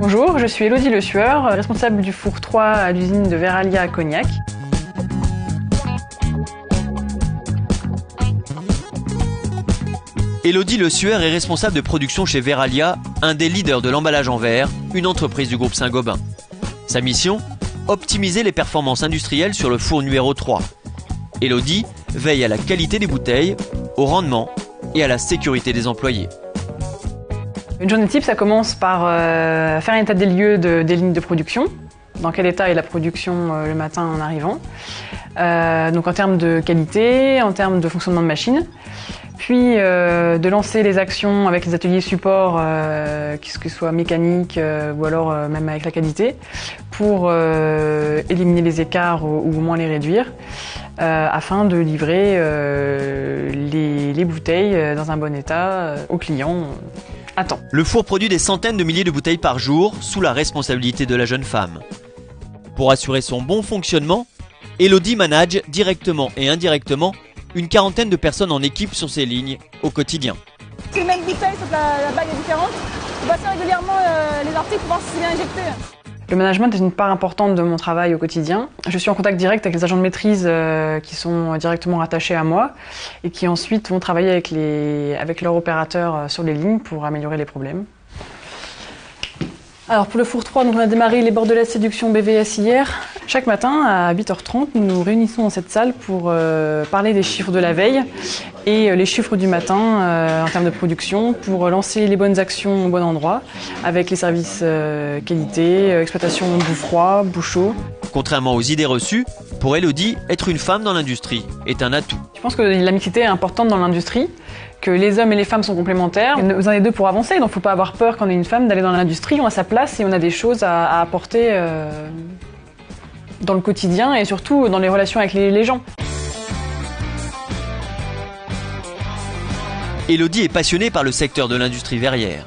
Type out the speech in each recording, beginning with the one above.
Bonjour, je suis Elodie Le Sueur, responsable du four 3 à l'usine de Verallia à Cognac. Elodie Le Sueur est responsable de production chez Verallia, un des leaders de l'emballage en verre, une entreprise du groupe Saint-Gobain. Sa mission ? Optimiser les performances industrielles sur le four numéro 3. Elodie veille à la qualité des bouteilles, au rendement et à la sécurité des employés. Une journée type, ça commence par faire un état des lieux des lignes de production. Dans quel état est la production le matin en arrivant. Donc en termes de qualité, en termes de fonctionnement de machine. Puis de lancer les actions avec les ateliers support, que ce soit mécanique ou alors même avec la qualité, pour éliminer les écarts ou au moins les réduire, afin de livrer les bouteilles dans un bon état aux clients à temps. Le four produit des centaines de milliers de bouteilles par jour sous la responsabilité de la jeune femme. Pour assurer son bon fonctionnement, Elodie manage directement et indirectement une quarantaine de personnes en équipe sur ces lignes au quotidien. C'est les mêmes bouteilles, sauf la bague est différente. On passe régulièrement les articles pour voir si c'est bien injecté. Le management est une part importante de mon travail au quotidien. Je suis en contact direct avec les agents de maîtrise qui sont directement rattachés à moi et qui ensuite vont travailler avec leurs opérateurs sur les lignes pour améliorer les problèmes. Alors pour le four 3, donc on a démarré les bords de la séduction BVS hier. Chaque matin à 8h30, nous nous réunissons dans cette salle pour parler des chiffres de la veille et les chiffres du matin en termes de production pour lancer les bonnes actions au bon endroit avec les services qualité, exploitation bout froid, bout chaud. Contrairement aux idées reçues, pour Elodie, être une femme dans l'industrie est un atout. Je pense que la mixité est importante dans l'industrie, que les hommes et les femmes sont complémentaires. On a besoin des deux pour avancer, donc il ne faut pas avoir peur quand on est une femme d'aller dans l'industrie. On a sa place et on a des choses à apporter dans le quotidien et surtout dans les relations avec les gens. Elodie est passionnée par le secteur de l'industrie verrière.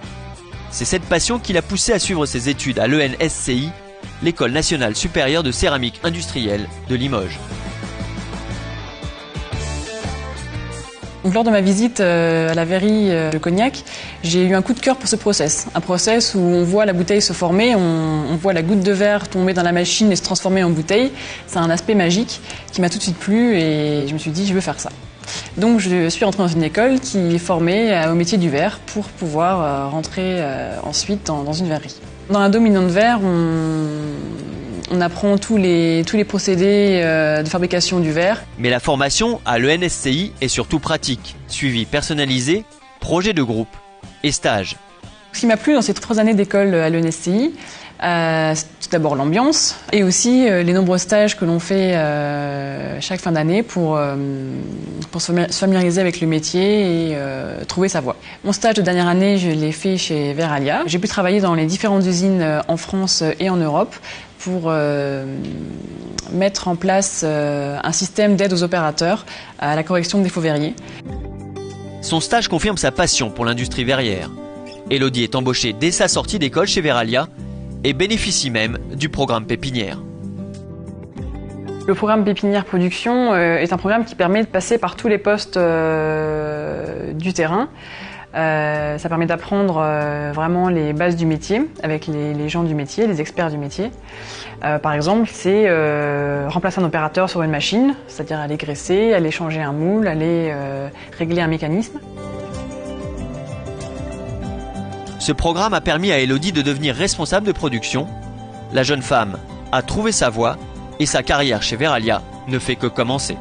C'est cette passion qui l'a poussée à suivre ses études à l'ENSCI, l'École nationale supérieure de céramique industrielle de Limoges. Donc, lors de ma visite à la verrie de Cognac, j'ai eu un coup de cœur pour ce process. Un process où on voit la bouteille se former, on voit la goutte de verre tomber dans la machine et se transformer en bouteille. C'est un aspect magique qui m'a tout de suite plu et je me suis dit je veux faire ça. Donc je suis rentrée dans une école qui formait au métier du verre pour pouvoir rentrer ensuite dans une verrerie. Dans la dominante verre, on apprend tous les procédés de fabrication du verre. Mais la formation à l'ENSCI est surtout pratique, suivi personnalisé, projet de groupe et stage. Ce qui m'a plu dans ces 3 années d'école à l'ENSCI, c'est tout d'abord l'ambiance et aussi les nombreux stages que l'on fait chaque fin d'année pour se familiariser avec le métier et trouver sa voie. Mon stage de dernière année, je l'ai fait chez Verallia. J'ai pu travailler dans les différentes usines en France et en Europe pour mettre en place un système d'aide aux opérateurs à la correction de défauts verriers. Son stage confirme sa passion pour l'industrie verrière. Elodie est embauchée dès sa sortie d'école chez Verallia et bénéficie même du programme Pépinière. Le programme Pépinière Production est un programme qui permet de passer par tous les postes du terrain. Ça permet d'apprendre vraiment les bases du métier avec les gens du métier, les experts du métier. Par exemple, c'est remplacer un opérateur sur une machine, c'est-à-dire aller graisser, aller changer un moule, aller régler un mécanisme. Ce programme a permis à Elodie de devenir responsable de production. La jeune femme a trouvé sa voie et sa carrière chez Verallia ne fait que commencer.